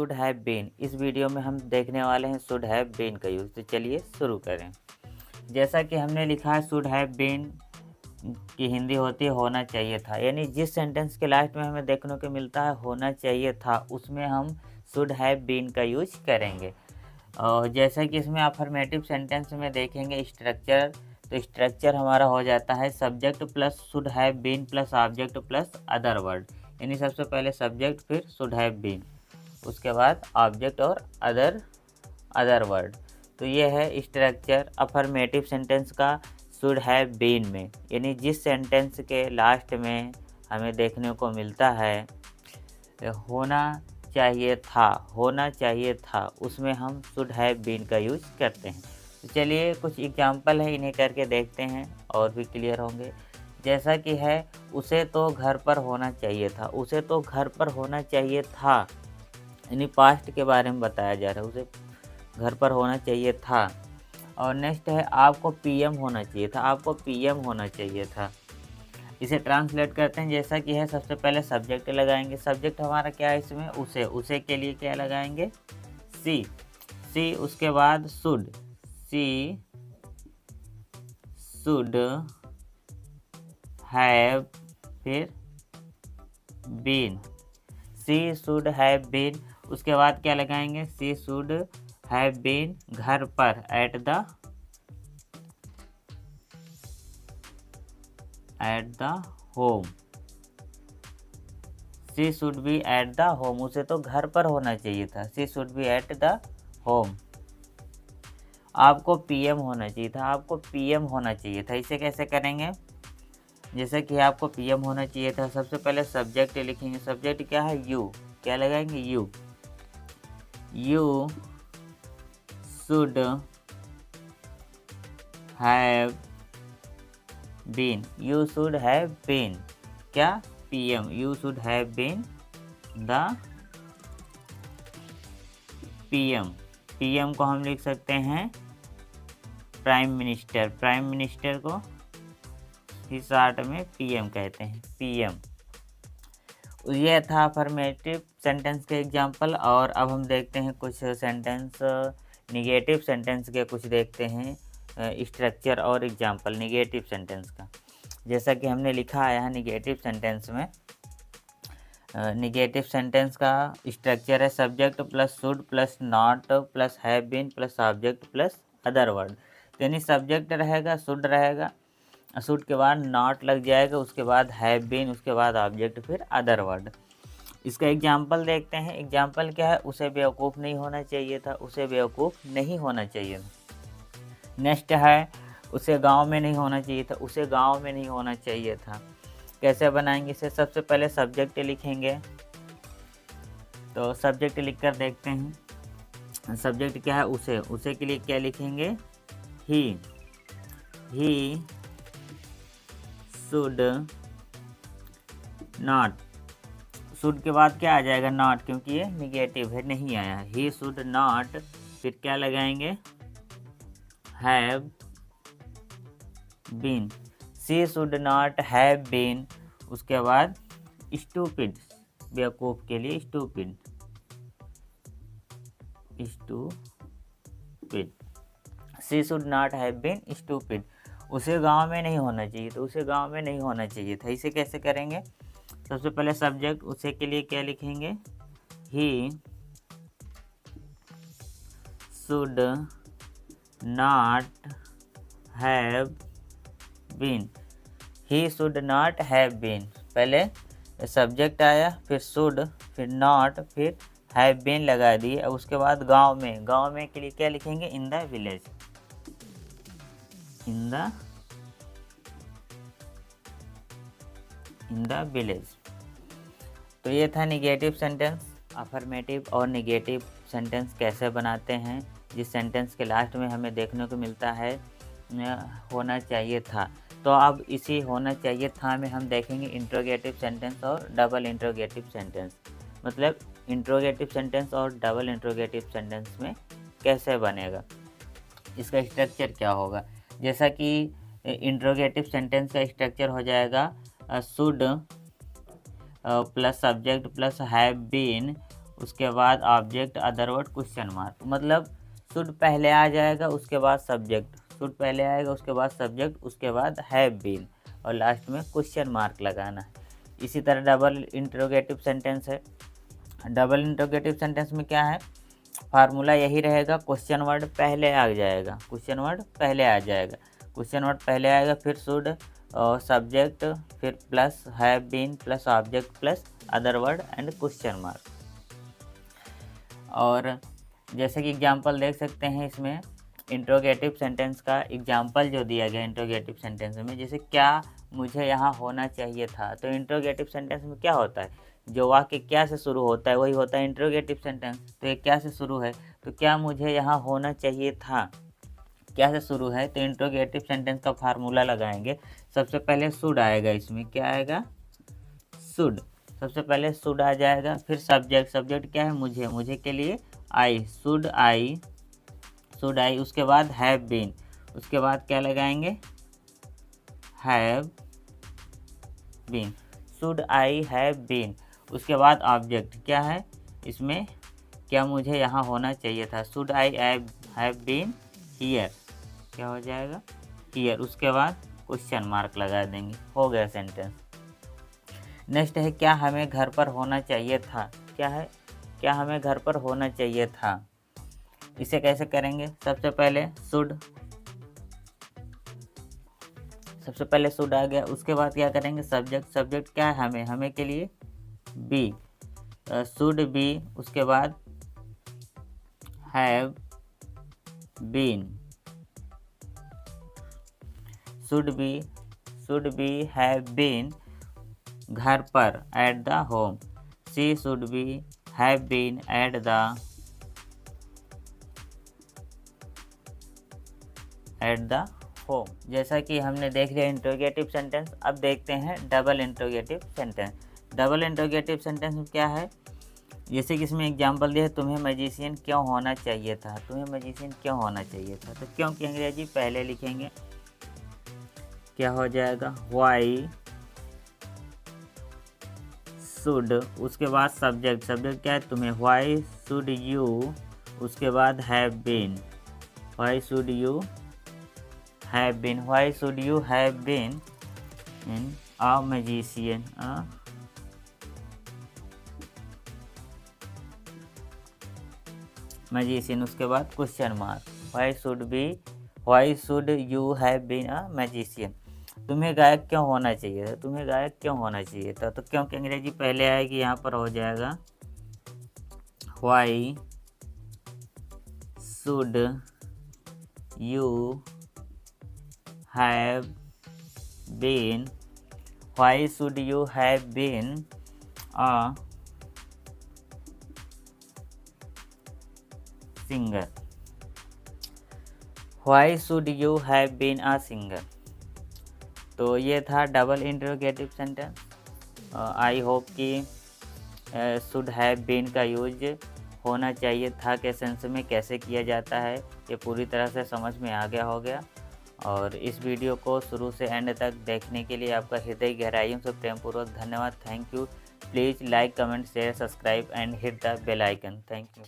Should have been. इस video में हम देखने वाले हैं शुड हैव बीन का यूज़। तो चलिए शुरू करें। जैसा कि हमने लिखा है शुड हैव बीन की हिंदी होती है होना चाहिए था, यानी जिस सेंटेंस के लास्ट में हमें देखने को मिलता है होना चाहिए था, उसमें हम शुड हैव बीन का यूज करेंगे। और जैसा कि इसमें अफर्मेटिव सेंटेंस में देखेंगे स्ट्रक्चर, तो स्ट्रक्चर हमारा हो जाता है subject plus should have been plus object plus other word, यानी सबसे पहले सब्जेक्ट फिर शुड हैव बीन, उसके बाद ऑब्जेक्ट और अदर वर्ड। तो ये है स्ट्रक्चर अफर्मेटिव सेंटेंस का शुड हैव बीन में, यानी जिस सेंटेंस के लास्ट में हमें देखने को मिलता है होना चाहिए था, उसमें हम शुड हैव बीन का यूज करते हैं। तो चलिए कुछ एग्जांपल है, इन्हें करके देखते हैं और भी क्लियर होंगे। जैसा कि है उसे तो घर पर होना चाहिए था, उसे तो घर पर होना चाहिए था, यानी पास्ट के बारे में बताया जा रहा है, उसे घर पर होना चाहिए था। और नेक्स्ट है आपको पीएम होना चाहिए था, आपको पीएम होना चाहिए था। इसे ट्रांसलेट करते हैं। जैसा कि है सबसे पहले सब्जेक्ट लगाएंगे, सब्जेक्ट हमारा क्या है इसमें उसे के लिए क्या लगाएंगे सी, उसके बाद शुड, सी शुड हैव, फिर been, see should have been, उसके बाद क्या लगाएंगे सी शुड हैव बीन घर पर at the home, she should be at the home, उसे तो घर पर होना चाहिए था, she should be at the home. आपको पीएम होना चाहिए था, आपको पीएम होना चाहिए था। इसे कैसे करेंगे? जैसे कि आपको पीएम होना चाहिए था, सबसे पहले सब्जेक्ट लिखेंगे, सब्जेक्ट क्या है यू, क्या लगाएंगे you should have been, you should have been क्या PM, you should have been the PM. PM को हम लिख सकते हैं प्राइम मिनिस्टर, प्राइम मिनिस्टर को ही शॉर्ट में पीएम कहते हैं, पीएम। यह था अफर्मेटिव सेंटेंस के एग्जांपल। और अब हम देखते हैं कुछ सेंटेंस निगेटिव सेंटेंस के, कुछ देखते हैं स्ट्रक्चर और एग्जांपल निगेटिव सेंटेंस का। जैसा कि हमने लिखा है यहाँ निगेटिव सेंटेंस में, निगेटिव सेंटेंस का स्ट्रक्चर है subject plus should plus not plus have been plus object plus other word. यानी सब्जेक्ट रहेगा, शुड रहेगा, शुड के बाद नॉट लग जाएगा, उसके बाद हैव बीन, उसके बाद ऑब्जेक्ट, फिर अदर वर्ड। इसका एग्जाम्पल देखते हैं। एग्जाम्पल क्या है? उसे बेवकूफ़ नहीं होना चाहिए था, उसे बेवकूफ़ नहीं होना चाहिए था। नेक्स्ट है उसे गांव में नहीं होना चाहिए था, उसे गांव में नहीं होना चाहिए था। कैसे बनाएंगे इसे? सबसे पहले सब्जेक्ट लिखेंगे, तो सब्जेक्ट लिखकर देखते हैं। सब्जेक्ट क्या है? उसे के लिए क्या लिखेंगे? ही शुड नॉट, शुड के बाद क्या आ जाएगा? नॉट, क्योंकि ये निगेटिव है, नहीं आया है। ही शुड नॉट, फिर क्या लगाएंगे? Have been, she should not have been, उसके बाद स्टूपिड, बेवकूफ़ के लिए stupid, she should not have been stupid. उसे गांव में नहीं होना चाहिए, तो उसे गांव में नहीं होना चाहिए था। इसे कैसे करेंगे? सबसे पहले सब्जेक्ट, उसे के लिए क्या लिखेंगे? He should not have been, he should not have been. पहले सब्जेक्ट आया, फिर शुड, फिर नॉट, फिर हैव बीन लगा दिए। अब उसके बाद गांव में के लिए क्या लिखेंगे? In the village, in the village. तो ये था निगेटिव सेंटेंस। अफर्मेटिव और निगेटिव सेंटेंस कैसे बनाते हैं, जिस सेंटेंस के लास्ट में हमें देखने को मिलता है होना चाहिए था। तो अब इसी होना चाहिए था में हम देखेंगे इंट्रोगेटिव सेंटेंस और डबल इंट्रोगेटिव सेंटेंस। मतलब इंट्रोगेटिव सेंटेंस और डबल इंट्रोगेटिव सेंटेंस में कैसे बनेगा, इसका स्ट्रक्चर क्या होगा। जैसा कि इंट्रोगेटिव सेंटेंस का स्ट्रक्चर हो जाएगा should plus subject plus have been, उसके बाद object, other word, question mark. मतलब शुड पहले आ जाएगा, उसके बाद सब्जेक्ट, शुड पहले आएगा, उसके बाद सब्जेक्ट, उसके बाद हैव बीन, और लास्ट में क्वेश्चन मार्क लगाना है। इसी तरह डबल इंट्रोगेटिव सेंटेंस है। डबल इंट्रोगेटिव सेंटेंस में क्या है, फार्मूला यही रहेगा, क्वेश्चन वर्ड पहले आ जाएगा, क्वेश्चन वर्ड पहले आ जाएगा, क्वेश्चन वर्ड पहले आएगा, फिर शुड और सब्जेक्ट, फिर plus have been plus object plus other word and question mark. और जैसे कि एग्जांपल देख सकते हैं इसमें, इंट्रोगेटिव सेंटेंस का एग्जांपल जो दिया गया इंट्रोगेटिव सेंटेंस में, जैसे क्या मुझे यहाँ होना चाहिए था। तो इंट्रोगेटिव सेंटेंस में क्या होता है, जो वाक्य क्या से शुरू होता है वही होता है इंट्रोगेटिव सेंटेंस। तो ये क्या से शुरू है, तो क्या मुझे यहाँ होना चाहिए था, क्या से शुरू है, तो इंट्रोगेटिव सेंटेंस का फार्मूला लगाएंगे। सबसे पहले शुड आएगा, इसमें क्या आएगा, शुड, सबसे पहले शुड आ जाएगा, फिर सब्जेक्ट, सब्जेक्ट क्या है, मुझे, मुझे के लिए आई, शुड आई, शुड आई, उसके बाद हैव बीन, उसके बाद क्या लगाएंगे, have been, should I have been, उसके बाद ऑब्जेक्ट क्या है इसमें, क्या मुझे यहाँ होना चाहिए था, should I have been here, क्या हो जाएगा, हियर, उसके बाद क्वेश्चन मार्क लगा देंगे, हो गया सेंटेंस। नेक्स्ट है क्या हमें घर पर होना चाहिए था, क्या है, क्या हमें घर पर होना चाहिए था। इसे कैसे करेंगे, सबसे पहले शुड, सबसे पहले शुड आ गया, उसके बाद क्या करेंगे, सब्जेक्ट, सब्जेक्ट क्या है, हमें, हमें के लिए बी, शुड बी, उसके बाद have been, should be have been घर पर, at the home, she should be have been at the home. जैसा कि हमने देख लिया इंट्रोगेटिव सेंटेंस, अब देखते हैं double interrogative sentence. Double interrogative sentence में क्या है, जैसे कि इसमें एग्जांपल दिया है, तुम्हें मैजिशियन क्यों होना चाहिए था, तुम्हें मैजिशियन क्यों होना चाहिए था। तो क्यों की अंग्रेजी पहले लिखेंगे, क्या हो जाएगा, वाई शुड, उसके बाद सब्जेक्ट, सब्जेक्ट क्या है, तुम्हें, वाई शुड यू, उसके बाद have been, why should you have been, why should you have been in a magician, magician, उसके बाद question mark, why should you have been a magician. तुम्हें गायक क्यों होना चाहिए था, तुम्हें गायक क्यों होना चाहिए था। तो क्योंकि अंग्रेजी पहले आएगी, यहाँ पर हो जाएगा why should you have been, why should you have been a singer, why should you have been a singer. तो ये था double interrogative sentence. I hope कि शुड हैव बीन का यूज होना चाहिए था के सेंस में कैसे किया जाता है ये पूरी तरह से समझ में आ गया हो गया। और इस वीडियो को शुरू से एंड तक देखने के लिए आपका हृदय गहराइयों से प्रेमपूर्वक धन्यवाद। Thank you. Please like, comment, share, subscribe and hit the bell icon. Thank you.